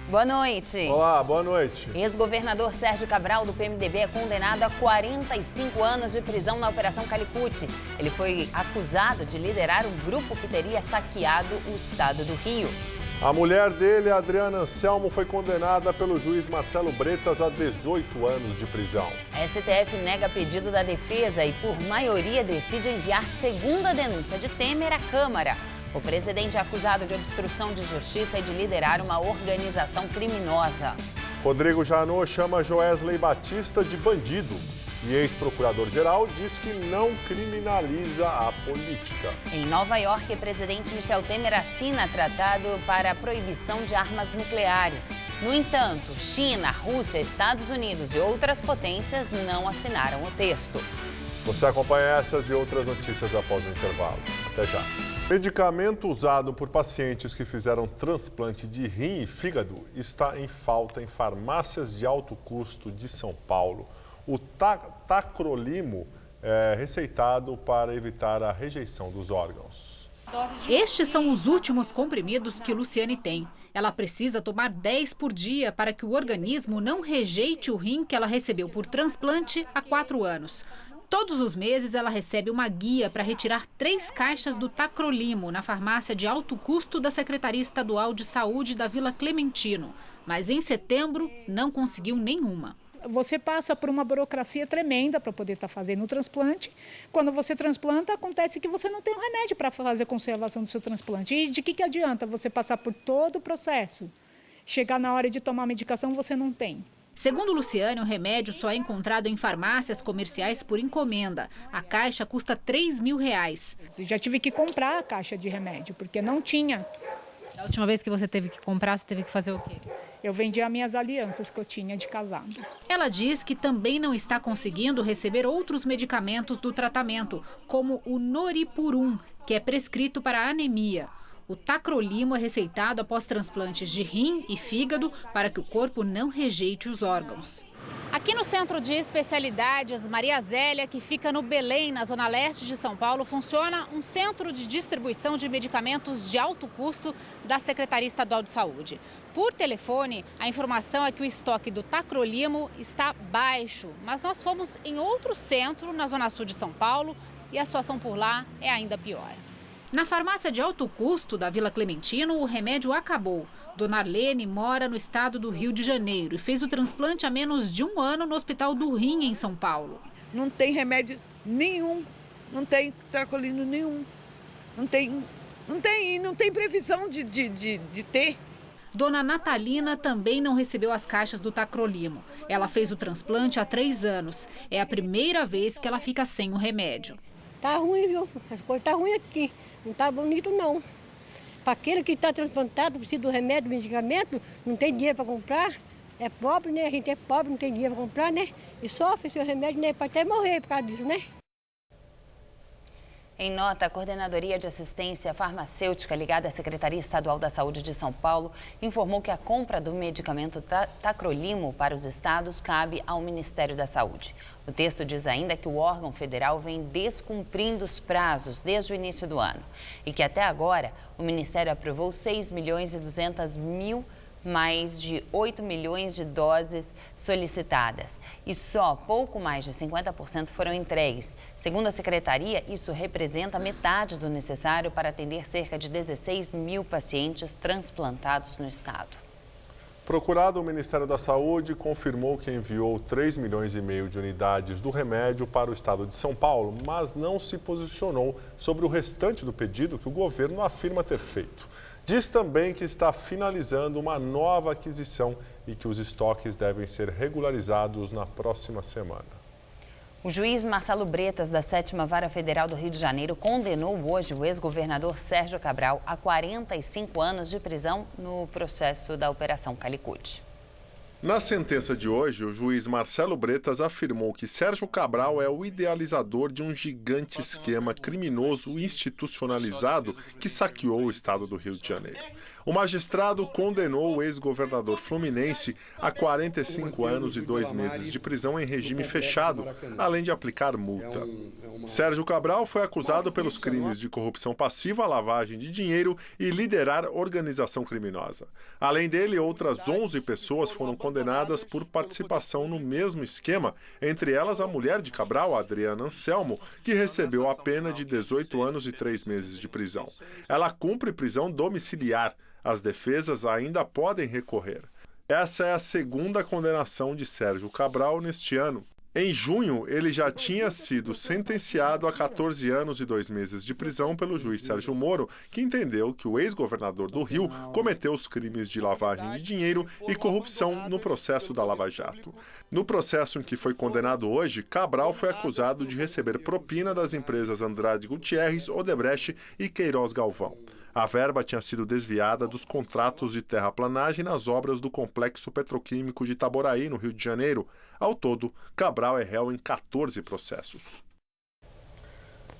Boa noite. Olá, boa noite. Ex-governador Sérgio Cabral, do PMDB, é condenado a 45 anos de prisão na Operação Calicut. Ele foi acusado de liderar um grupo que teria saqueado o estado do Rio. A mulher dele, Adriana Anselmo, foi condenada pelo juiz Marcelo Bretas a 18 anos de prisão. A STF nega pedido da defesa e, por maioria, decide enviar segunda denúncia de Temer à Câmara. O presidente é acusado de obstrução de justiça e de liderar uma organização criminosa. Rodrigo Janot chama Joesley Batista de bandido. E ex-procurador-geral diz que não criminaliza a política. Em Nova York, o presidente Michel Temer assina tratado para a proibição de armas nucleares. No entanto, China, Rússia, Estados Unidos e outras potências não assinaram o texto. Você acompanha essas e outras notícias após o intervalo. Até já. Medicamento usado por pacientes que fizeram transplante de rim e fígado está em falta em farmácias de alto custo de São Paulo. O tacrolimo é receitado para evitar a rejeição dos órgãos. Estes são os últimos comprimidos que Luciane tem. Ela precisa tomar 10 por dia para que o organismo não rejeite o rim que ela recebeu por transplante há 4 anos. Todos os meses ela recebe uma guia para retirar 3 caixas do tacrolimo na farmácia de alto custo da Secretaria Estadual de Saúde da Vila Clementino. Mas em setembro não conseguiu nenhuma. Você passa por uma burocracia tremenda para poder estar fazendo o transplante. Quando você transplanta, acontece que você não tem um remédio para fazer a conservação do seu transplante. E de que adianta você passar por todo o processo? Chegar na hora de tomar a medicação, você não tem. Segundo Luciane, o remédio só é encontrado em farmácias comerciais por encomenda. A caixa custa R$3.000. Já tive que comprar a caixa de remédio, porque não tinha. A última vez que você teve que comprar, você teve que fazer o quê? Eu vendi as minhas alianças que eu tinha de casado. Ela diz que também não está conseguindo receber outros medicamentos do tratamento, como o Noripurum, que é prescrito para anemia. O tacrolimo é receitado após transplantes de rim e fígado para que o corpo não rejeite os órgãos. Aqui no Centro de Especialidades Maria Zélia, que fica no Belém, na zona leste de São Paulo, funciona um centro de distribuição de medicamentos de alto custo da Secretaria Estadual de Saúde. Por telefone, a informação é que o estoque do tacrolimo está baixo, mas nós fomos em outro centro, na zona sul de São Paulo, e a situação por lá é ainda pior. Na farmácia de alto custo da Vila Clementino, o remédio acabou. Dona Arlene mora no estado do Rio de Janeiro e fez o transplante há menos de 1 ano no Hospital do Rim, em São Paulo. Não tem remédio nenhum, não tem tacrolimo nenhum, não tem previsão de ter. Dona Natalina também não recebeu as caixas do tacrolimo. Ela fez o transplante há 3 anos. É a primeira vez que ela fica sem o remédio. Tá ruim, viu? As coisas tá ruim aqui. Não tá bonito, não. Para aquele que está transplantado, precisa do remédio, do medicamento, não tem dinheiro para comprar. É pobre, né? A gente é pobre, não tem dinheiro para comprar, né? E sofre seu remédio, né? Pode até morrer por causa disso, né? Em nota, a Coordenadoria de Assistência Farmacêutica ligada à Secretaria Estadual da Saúde de São Paulo informou que a compra do medicamento tacrolimo para os estados cabe ao Ministério da Saúde. O texto diz ainda que o órgão federal vem descumprindo os prazos desde o início do ano e que até agora o Ministério aprovou 6.200.000 mais de 8 milhões de doses solicitadas. E só pouco mais de 50% foram entregues. Segundo a Secretaria, isso representa metade do necessário para atender cerca de 16 mil pacientes transplantados no estado. Procurado, o Ministério da Saúde confirmou que enviou 3,5 milhões de unidades do remédio para o estado de São Paulo, mas não se posicionou sobre o restante do pedido que o governo afirma ter feito. Diz também que está finalizando uma nova aquisição e que os estoques devem ser regularizados na próxima semana. O juiz Marcelo Bretas, da 7ª Vara Federal do Rio de Janeiro, condenou hoje o ex-governador Sérgio Cabral a 45 anos de prisão no processo da Operação Calicut. Na sentença de hoje, o juiz Marcelo Bretas afirmou que Sérgio Cabral é o idealizador de um gigante esquema criminoso institucionalizado que saqueou o estado do Rio de Janeiro. O magistrado condenou o ex-governador fluminense a 45 anos e 2 meses de prisão em regime fechado, além de aplicar multa. Sérgio Cabral foi acusado pelos crimes de corrupção passiva, lavagem de dinheiro e liderar organização criminosa. Além dele, outras 11 pessoas foram condenadas por participação no mesmo esquema, entre elas a mulher de Cabral, Adriana Anselmo, que recebeu a pena de 18 anos e 3 meses de prisão. Ela cumpre prisão domiciliar. As defesas ainda podem recorrer. Essa é a segunda condenação de Sérgio Cabral neste ano. Em junho, ele já tinha sido sentenciado a 14 anos e 2 meses de prisão pelo juiz Sérgio Moro, que entendeu que o ex-governador do Rio cometeu os crimes de lavagem de dinheiro e corrupção no processo da Lava Jato. No processo em que foi condenado hoje, Cabral foi acusado de receber propina das empresas Andrade Gutierrez, Odebrecht e Queiroz Galvão. A verba tinha sido desviada dos contratos de terraplanagem nas obras do complexo petroquímico de Itaboraí, no Rio de Janeiro. Ao todo, Cabral é réu em 14 processos.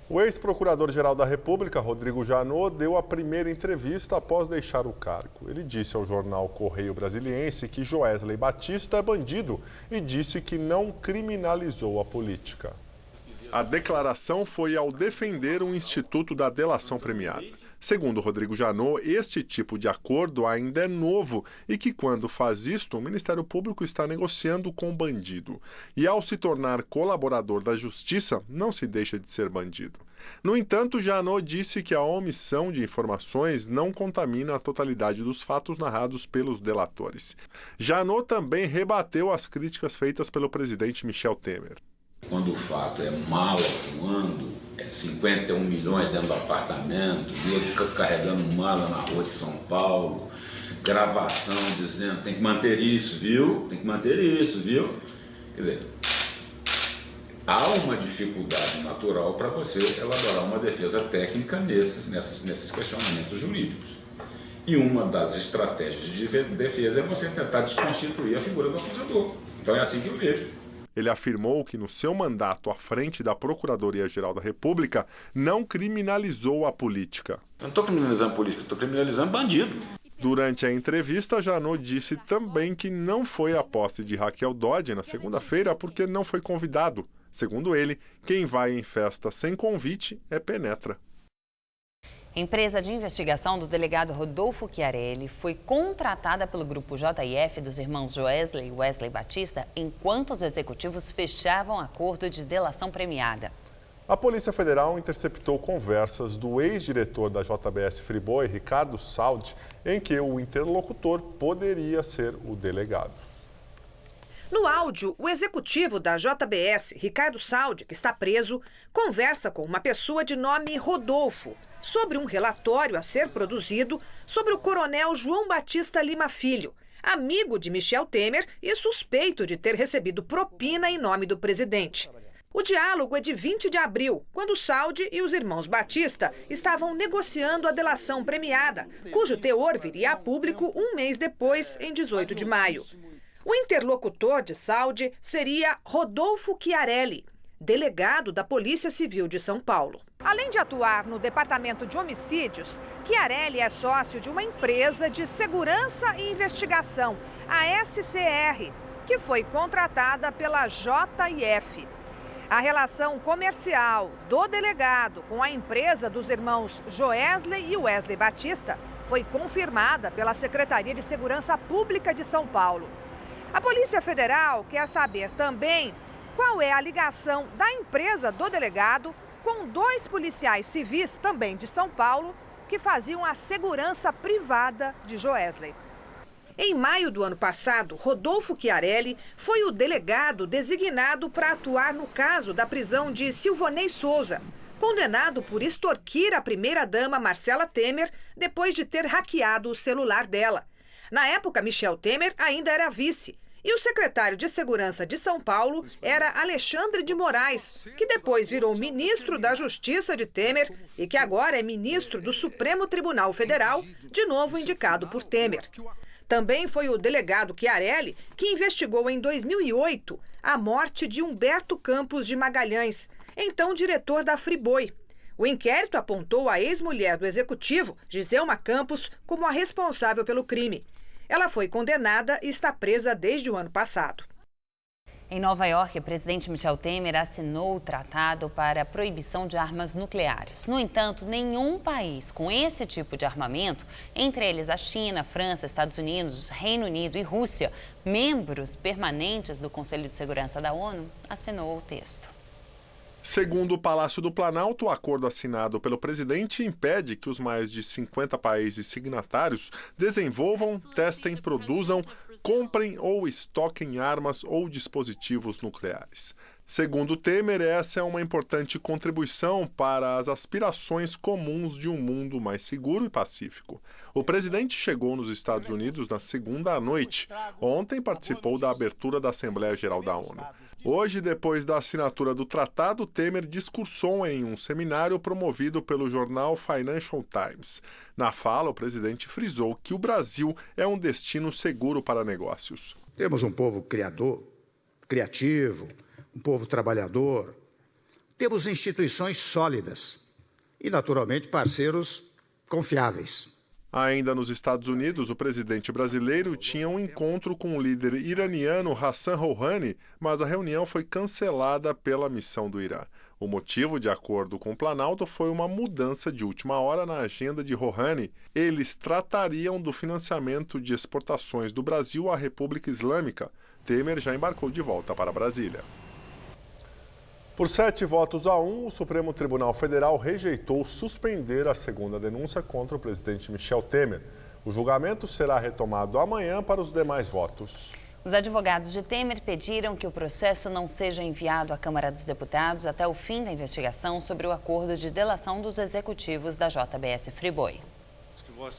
O ex-procurador-geral da República, Rodrigo Janot, deu a primeira entrevista após deixar o cargo. Ele disse ao jornal Correio Brasiliense que Joesley Batista é bandido e disse que não criminalizou a política. A declaração foi ao defender o Instituto da Delação Premiada. Segundo Rodrigo Janot, este tipo de acordo ainda é novo e que, quando faz isto, o Ministério Público está negociando com o bandido. E, ao se tornar colaborador da Justiça, não se deixa de ser bandido. No entanto, Janot disse que a omissão de informações não contamina a totalidade dos fatos narrados pelos delatores. Janot também rebateu as críticas feitas pelo presidente Michel Temer. Quando o fato é mala voando, 51 milhões dentro do apartamento, nego carregando mala na rua de São Paulo, gravação dizendo tem que manter isso, viu? Tem que manter isso, viu? Quer dizer, há uma dificuldade natural para você elaborar uma defesa técnica nesses questionamentos jurídicos. E uma das estratégias de defesa é você tentar desconstituir a figura do acusador. Então é assim que eu vejo. Ele afirmou que no seu mandato à frente da Procuradoria-Geral da República não criminalizou a política. Eu não estou criminalizando a política, estou criminalizando bandido. Durante a entrevista, Janot disse também que não foi à posse de Raquel Dodge na segunda-feira porque não foi convidado. Segundo ele, quem vai em festa sem convite é penetra. Empresa de investigação do delegado Rodolfo Chiarelli foi contratada pelo grupo JF dos irmãos Joesley e Wesley Batista enquanto os executivos fechavam acordo de delação premiada. A Polícia Federal interceptou conversas do ex-diretor da JBS Friboi, Ricardo Saldi, em que o interlocutor poderia ser o delegado. No áudio, o executivo da JBS, Ricardo Saldi, que está preso, conversa com uma pessoa de nome Rodolfo sobre um relatório a ser produzido sobre o coronel João Batista Lima Filho, amigo de Michel Temer e suspeito de ter recebido propina em nome do presidente. O diálogo é de 20 de abril, quando Saldi e os irmãos Batista estavam negociando a delação premiada, cujo teor viria a público um mês depois, em 18 de maio. O interlocutor de Saldi seria Rodolfo Chiarelli, delegado da Polícia Civil de São Paulo. Além de atuar no Departamento de Homicídios, Chiarelli é sócio de uma empresa de segurança e investigação, a SCR, que foi contratada pela JF. A relação comercial do delegado com a empresa dos irmãos Joesley e Wesley Batista foi confirmada pela Secretaria de Segurança Pública de São Paulo. A Polícia Federal quer saber também qual é a ligação da empresa do delegado com 2 policiais civis, também de São Paulo, que faziam a segurança privada de Joesley. Em maio do ano passado, Rodolfo Chiarelli foi o delegado designado para atuar no caso da prisão de Silvonei Souza, condenado por extorquir a primeira-dama Marcela Temer depois de ter hackeado o celular dela. Na época, Michel Temer ainda era vice. E o secretário de Segurança de São Paulo era Alexandre de Moraes, que depois virou ministro da Justiça de Temer e que agora é ministro do Supremo Tribunal Federal, de novo indicado por Temer. Também foi o delegado Chiarelli que investigou em 2008 a morte de Humberto Campos de Magalhães, então diretor da Friboi. O inquérito apontou a ex-mulher do executivo, Giselma Campos, como a responsável pelo crime. Ela foi condenada e está presa desde o ano passado. Em Nova York, o presidente Michel Temer assinou o tratado para a proibição de armas nucleares. No entanto, nenhum país com esse tipo de armamento, entre eles a China, França, Estados Unidos, Reino Unido e Rússia, membros permanentes do Conselho de Segurança da ONU, assinou o texto. Segundo o Palácio do Planalto, o acordo assinado pelo presidente impede que os mais de 50 países signatários desenvolvam, testem, produzam, comprem ou estoquem armas ou dispositivos nucleares. Segundo Temer, essa é uma importante contribuição para as aspirações comuns de um mundo mais seguro e pacífico. O presidente chegou nos Estados Unidos na segunda à noite. Ontem participou da abertura da Assembleia Geral da ONU. Hoje, depois da assinatura do tratado, Temer discursou em um seminário promovido pelo jornal Financial Times. Na fala, o presidente frisou que o Brasil é um destino seguro para negócios. Temos um povo criador, criativo, um povo trabalhador. Temos instituições sólidas e, naturalmente, parceiros confiáveis. Ainda nos Estados Unidos, o presidente brasileiro tinha um encontro com o líder iraniano Hassan Rouhani, mas a reunião foi cancelada pela missão do Irã. O motivo, de acordo com o Planalto, foi uma mudança de última hora na agenda de Rouhani. Eles tratariam do financiamento de exportações do Brasil à República Islâmica. Temer já embarcou de volta para Brasília. Por 7-1, o Supremo Tribunal Federal rejeitou suspender a segunda denúncia contra o presidente Michel Temer. O julgamento será retomado amanhã para os demais votos. Os advogados de Temer pediram que o processo não seja enviado à Câmara dos Deputados até o fim da investigação sobre o acordo de delação dos executivos da JBS Friboi.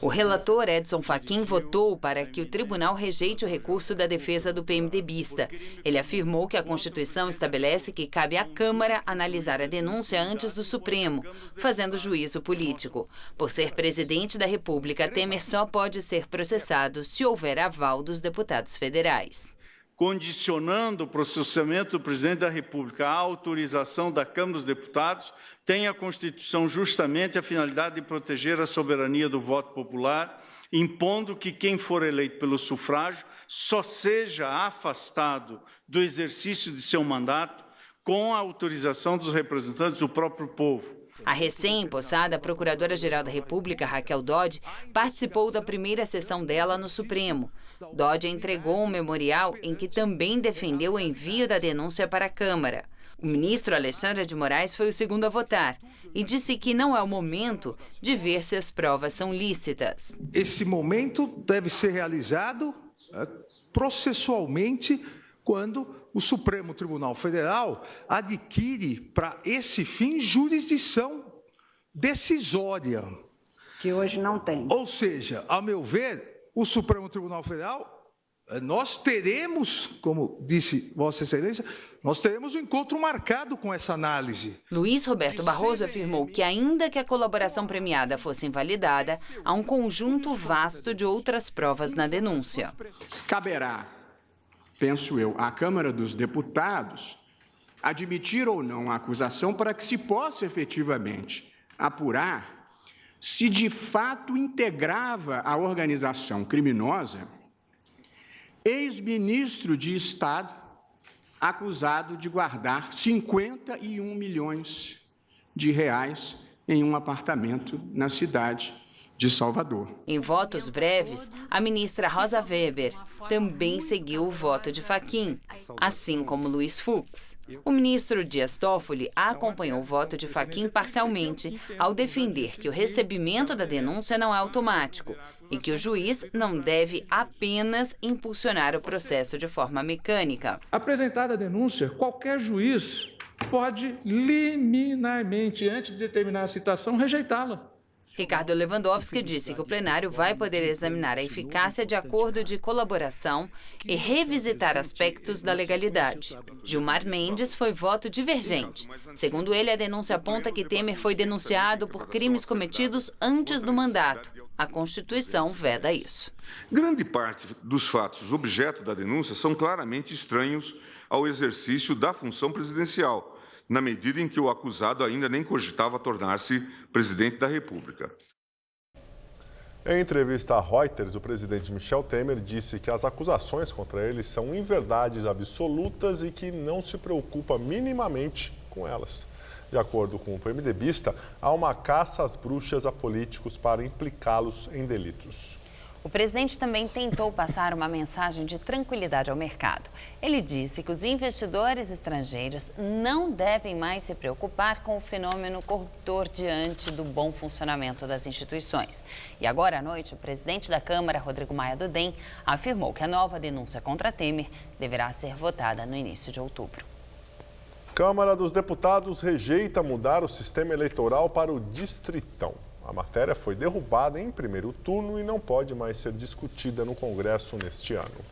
O relator Edson Fachin votou para que o tribunal rejeite o recurso da defesa do PMDBista. Ele afirmou que a Constituição estabelece que cabe à Câmara analisar a denúncia antes do Supremo, fazendo juízo político. Por ser presidente da República, Temer só pode ser processado se houver aval dos deputados federais. Condicionando o processamento do presidente da República à autorização da Câmara dos Deputados, tem a Constituição justamente a finalidade de proteger a soberania do voto popular, impondo que quem for eleito pelo sufrágio só seja afastado do exercício de seu mandato com a autorização dos representantes do próprio povo. A recém-empossada Procuradora-Geral da República, Raquel Dodge, participou da primeira sessão dela no Supremo. Dodge entregou um memorial em que também defendeu o envio da denúncia para a Câmara. O ministro Alexandre de Moraes foi o segundo a votar e disse que não é o momento de ver se as provas são lícitas. Esse momento deve ser realizado processualmente quando o Supremo Tribunal Federal adquire para esse fim jurisdição decisória. Que hoje não tem. Ou seja, a meu ver, o Supremo Tribunal Federal, nós teremos, como disse Vossa Excelência, nós teremos um encontro marcado com essa análise. Luiz Roberto Barroso afirmou que, ainda que a colaboração premiada fosse invalidada, há um conjunto vasto de outras provas na denúncia. Caberá, penso eu, à Câmara dos Deputados admitir ou não a acusação para que se possa efetivamente apurar se de fato integrava a organização criminosa ex-ministro de Estado acusado de guardar 51 milhões de reais em um apartamento na cidade de Salvador. Em votos breves, a ministra Rosa Weber também seguiu o voto de Fachin, assim como Luiz Fux. O ministro Dias Toffoli acompanhou o voto de Fachin parcialmente, ao defender que o recebimento da denúncia não é automático e que o juiz não deve apenas impulsionar o processo de forma mecânica. Apresentada a denúncia, qualquer juiz pode liminarmente, antes de determinar a citação, rejeitá-la. Ricardo Lewandowski disse que o plenário vai poder examinar a eficácia de acordo de colaboração e revisitar aspectos da legalidade. Gilmar Mendes foi voto divergente. Segundo ele, a denúncia aponta que Temer foi denunciado por crimes cometidos antes do mandato. A Constituição veda isso. Grande parte dos fatos objeto da denúncia são claramente estranhos ao exercício da função presidencial, na medida em que o acusado ainda nem cogitava tornar-se presidente da República. Em entrevista à Reuters, o presidente Michel Temer disse que as acusações contra ele são inverdades absolutas e que não se preocupa minimamente com elas. De acordo com o PMDBista, há uma caça às bruxas a políticos para implicá-los em delitos. O presidente também tentou passar uma mensagem de tranquilidade ao mercado. Ele disse que os investidores estrangeiros não devem mais se preocupar com o fenômeno corruptor diante do bom funcionamento das instituições. E agora à noite, o presidente da Câmara, Rodrigo Maia do DEM, afirmou que a nova denúncia contra Temer deverá ser votada no início de outubro. Câmara dos Deputados rejeita mudar o sistema eleitoral para o Distritão. A matéria foi derrubada em primeiro turno e não pode mais ser discutida no Congresso neste ano.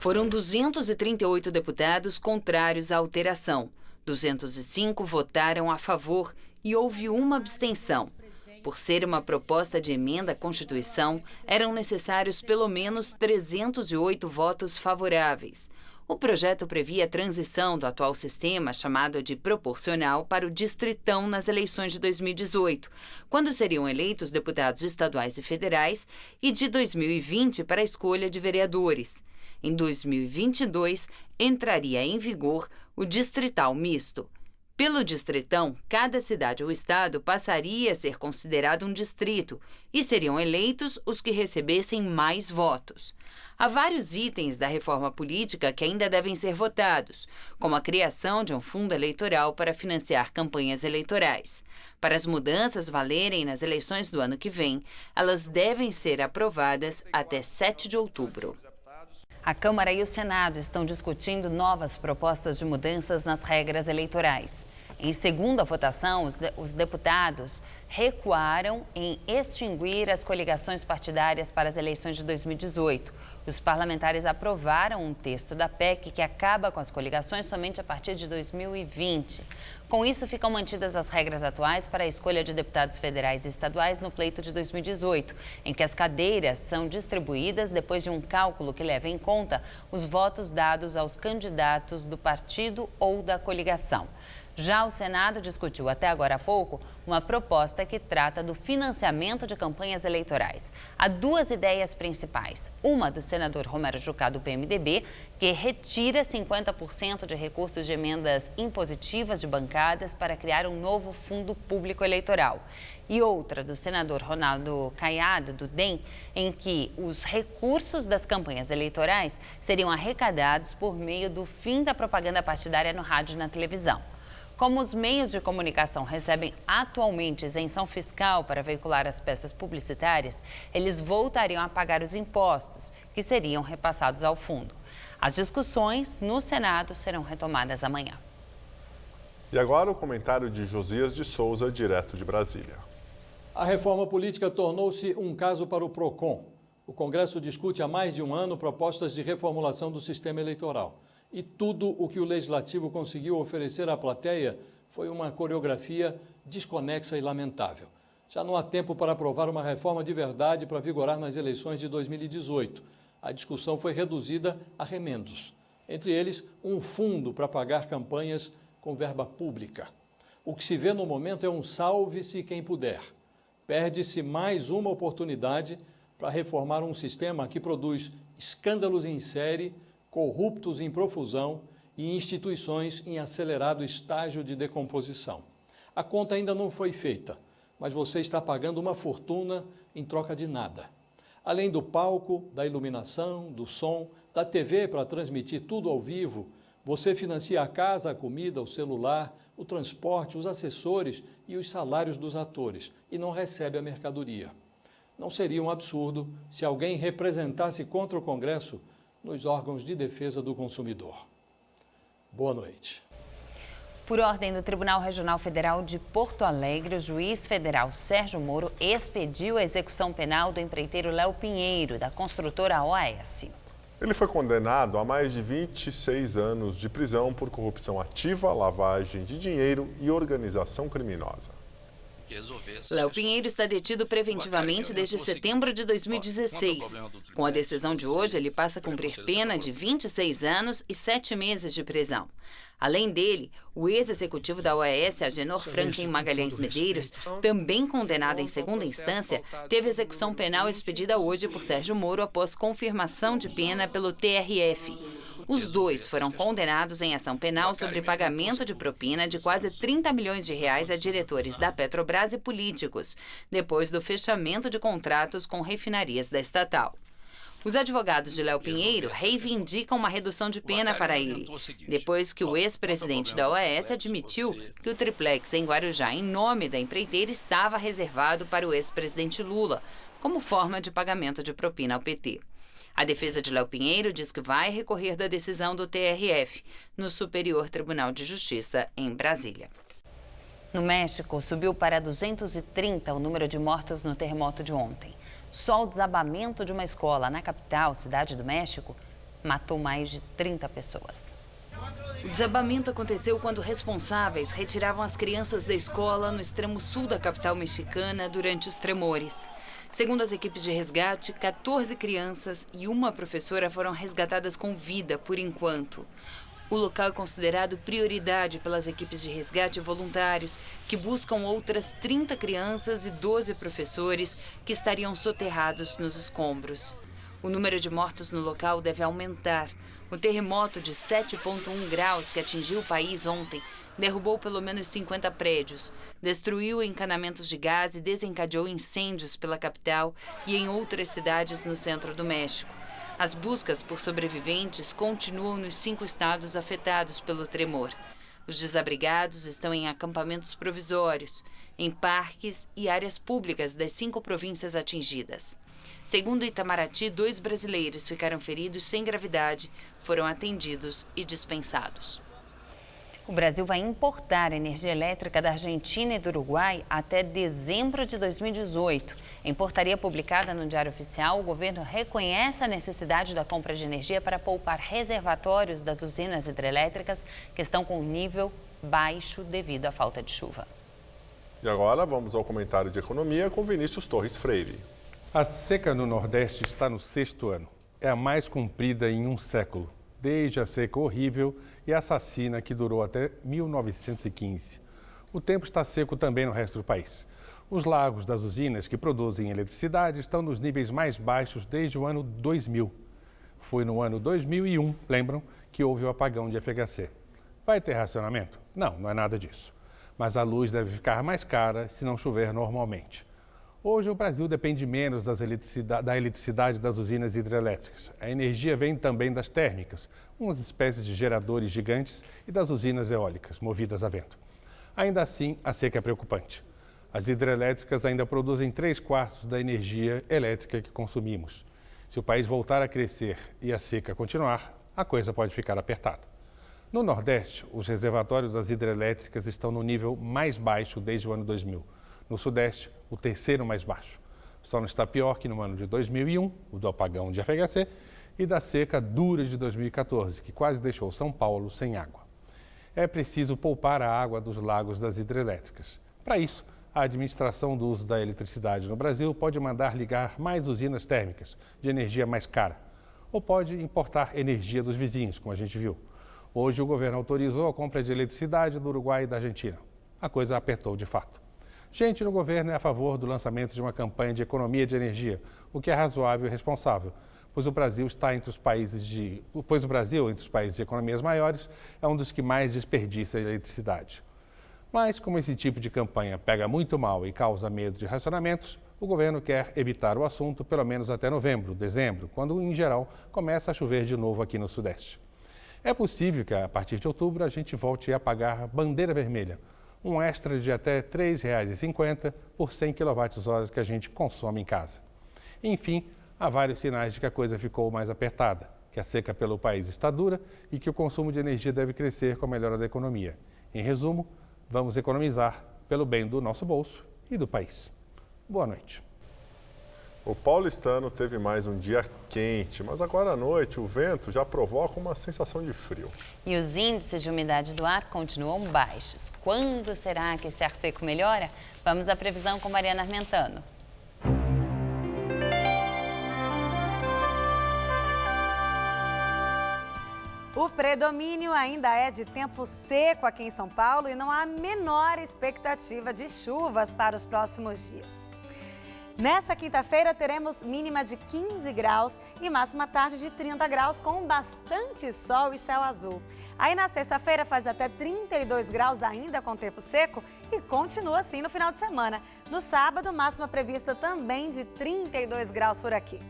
Foram 238 deputados contrários à alteração. 205 votaram a favor e houve uma abstenção. Por ser uma proposta de emenda à Constituição, eram necessários pelo menos 308 votos favoráveis. O projeto previa a transição do atual sistema, chamado de proporcional, para o distritão nas eleições de 2018, quando seriam eleitos deputados estaduais e federais, e de 2020 para a escolha de vereadores. Em 2022, entraria em vigor o distrital misto. Pelo distritão, cada cidade ou estado passaria a ser considerado um distrito e seriam eleitos os que recebessem mais votos. Há vários itens da reforma política que ainda devem ser votados, como a criação de um fundo eleitoral para financiar campanhas eleitorais. Para as mudanças valerem nas eleições do ano que vem, elas devem ser aprovadas até 7 de outubro. A Câmara e o Senado estão discutindo novas propostas de mudanças nas regras eleitorais. Em segunda votação, os deputados recuaram em extinguir as coligações partidárias para as eleições de 2018. Os parlamentares aprovaram um texto da PEC que acaba com as coligações somente a partir de 2020. Com isso, ficam mantidas as regras atuais para a escolha de deputados federais e estaduais no pleito de 2018, em que as cadeiras são distribuídas depois de um cálculo que leva em conta os votos dados aos candidatos do partido ou da coligação. Já o Senado discutiu até agora há pouco uma proposta que trata do financiamento de campanhas eleitorais. Há duas ideias principais. Uma do senador Romero Jucá, do PMDB, que retira 50% de recursos de emendas impositivas de bancadas para criar um novo fundo público eleitoral. E outra do senador Ronaldo Caiado, do DEM, em que os recursos das campanhas eleitorais seriam arrecadados por meio do fim da propaganda partidária no rádio e na televisão. Como os meios de comunicação recebem atualmente isenção fiscal para veicular as peças publicitárias, eles voltariam a pagar os impostos, que seriam repassados ao fundo. As discussões no Senado serão retomadas amanhã. E agora o comentário de Josias de Souza, direto de Brasília. A reforma política tornou-se um caso para o PROCON. O Congresso discute há mais de um ano propostas de reformulação do sistema eleitoral. E tudo o que o Legislativo conseguiu oferecer à plateia foi uma coreografia desconexa e lamentável. Já não há tempo para aprovar uma reforma de verdade para vigorar nas eleições de 2018. A discussão foi reduzida a remendos. Entre eles, um fundo para pagar campanhas com verba pública. O que se vê no momento é um salve-se quem puder. Perde-se mais uma oportunidade para reformar um sistema que produz escândalos em série, corruptos em profusão e instituições em acelerado estágio de decomposição. A conta ainda não foi feita, mas você está pagando uma fortuna em troca de nada. Além do palco, da iluminação, do som, da TV para transmitir tudo ao vivo, você financia a casa, a comida, o celular, o transporte, os assessores e os salários dos atores e não recebe a mercadoria. Não seria um absurdo se alguém representasse contra o Congresso nos órgãos de defesa do consumidor. Boa noite. Por ordem do Tribunal Regional Federal de Porto Alegre, o juiz federal Sérgio Moro expediu a execução penal do empreiteiro Léo Pinheiro, da construtora OAS. Ele foi condenado a mais de 26 anos de prisão por corrupção ativa, lavagem de dinheiro e organização criminosa. Léo Pinheiro está detido preventivamente desde setembro de 2016. Com a decisão de hoje, ele passa a cumprir pena de 26 anos e 7 meses de prisão. Além dele, o ex-executivo da OAS, Agenor Franklin Magalhães Medeiros, também condenado em segunda instância, teve execução penal expedida hoje por Sérgio Moro após confirmação de pena pelo TRF. Os dois foram condenados em ação penal sobre pagamento de propina de quase 30 milhões de reais a diretores da Petrobras e políticos, depois do fechamento de contratos com refinarias da estatal. Os advogados de Léo Pinheiro reivindicam uma redução de pena para ele, depois que o ex-presidente da OAS admitiu que o triplex em Guarujá, em nome da empreiteira, estava reservado para o ex-presidente Lula, como forma de pagamento de propina ao PT. A defesa de Léo Pinheiro diz que vai recorrer da decisão do TRF no Superior Tribunal de Justiça, em Brasília. No México, subiu para 230 o número de mortos no terremoto de ontem. Só o desabamento de uma escola na capital, Cidade do México, matou mais de 30 pessoas. O desabamento aconteceu quando responsáveis retiravam as crianças da escola no extremo sul da capital mexicana durante os tremores. Segundo as equipes de resgate, 14 crianças e uma professora foram resgatadas com vida por enquanto. O local é considerado prioridade pelas equipes de resgate voluntários, que buscam outras 30 crianças e 12 professores que estariam soterrados nos escombros. O número de mortos no local deve aumentar. O terremoto de 7,1 graus que atingiu o país ontem derrubou pelo menos 50 prédios, destruiu encanamentos de gás e desencadeou incêndios pela capital e em outras cidades no centro do México. As buscas por sobreviventes continuam nos 5 estados afetados pelo tremor. Os desabrigados estão em acampamentos provisórios, em parques e áreas públicas das 5 províncias atingidas. Segundo Itamaraty, 2 brasileiros ficaram feridos sem gravidade, foram atendidos e dispensados. O Brasil vai importar energia elétrica da Argentina e do Uruguai até dezembro de 2018. Em portaria publicada no Diário Oficial, o governo reconhece a necessidade da compra de energia para poupar reservatórios das usinas hidrelétricas que estão com nível baixo devido à falta de chuva. E agora vamos ao comentário de economia com Vinícius Torres Freire. A seca no Nordeste está no 6º ano. É a mais comprida em um século, desde a seca horrível e assassina que durou até 1915. O tempo está seco também no resto do país. Os lagos das usinas que produzem eletricidade estão nos níveis mais baixos desde o ano 2000. Foi no ano 2001, lembram, que houve o apagão de FHC. Vai ter racionamento? Não, não é nada disso. Mas a luz deve ficar mais cara se não chover normalmente. Hoje, o Brasil depende menos da eletricidade das usinas hidrelétricas. A energia vem também das térmicas, umas espécies de geradores gigantes, e das usinas eólicas, movidas a vento. Ainda assim, a seca é preocupante. As hidrelétricas ainda produzem 3/4 da energia elétrica que consumimos. Se o país voltar a crescer e a seca continuar, a coisa pode ficar apertada. No Nordeste, os reservatórios das hidrelétricas estão no nível mais baixo desde o ano 2000. No Sudeste, o 3º mais baixo. Só não está pior que no ano de 2001, o do apagão de FHC, e da seca dura de 2014, que quase deixou São Paulo sem água. É preciso poupar a água dos lagos das hidrelétricas. Para isso, a administração do uso da eletricidade no Brasil pode mandar ligar mais usinas térmicas, de energia mais cara, ou pode importar energia dos vizinhos, como a gente viu. Hoje, o governo autorizou a compra de eletricidade do Uruguai e da Argentina. A coisa apertou de fato. Gente no governo é a favor do lançamento de uma campanha de economia de energia, o que é razoável e responsável, pois o Brasil, entre os países de economias maiores, é um dos que mais desperdiça eletricidade. Mas, como esse tipo de campanha pega muito mal e causa medo de racionamentos, o governo quer evitar o assunto pelo menos até novembro, dezembro, quando, em geral, começa a chover de novo aqui no Sudeste. É possível que, a partir de outubro, a gente volte a pagar bandeira vermelha, um extra de até R$ 3,50 por 100 kWh que a gente consome em casa. Enfim, há vários sinais de que a coisa ficou mais apertada, que a seca pelo país está dura e que o consumo de energia deve crescer com a melhora da economia. Em resumo, vamos economizar pelo bem do nosso bolso e do país. Boa noite. O paulistano teve mais um dia quente, mas agora à noite o vento já provoca uma sensação de frio. E os índices de umidade do ar continuam baixos. Quando será que esse ar seco melhora? Vamos à previsão com Mariana Armentano. O predomínio ainda é de tempo seco aqui em São Paulo e não há a menor expectativa de chuvas para os próximos dias. Nessa quinta-feira teremos mínima de 15 graus e máxima tarde de 30 graus com bastante sol e céu azul. Aí na sexta-feira faz até 32 graus ainda com tempo seco e continua assim no final de semana. No sábado, máxima prevista também de 32 graus por aqui.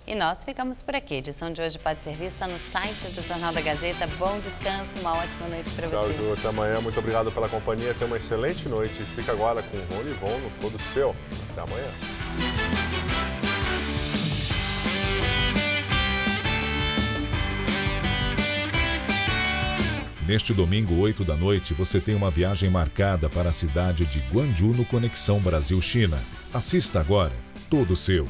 E nós ficamos por aqui. A edição de hoje pode ser vista no site do Jornal da Gazeta. Bom descanso, uma ótima noite para você. Tchau, Ju. Até amanhã. Muito obrigado pela companhia. Tenha uma excelente noite. Fica agora com o Rony Von no Todo Seu. Até amanhã. Neste domingo, 8 da noite, você tem uma viagem marcada para a cidade de Guangzhou no Conexão Brasil-China. Assista agora. Todo Seu.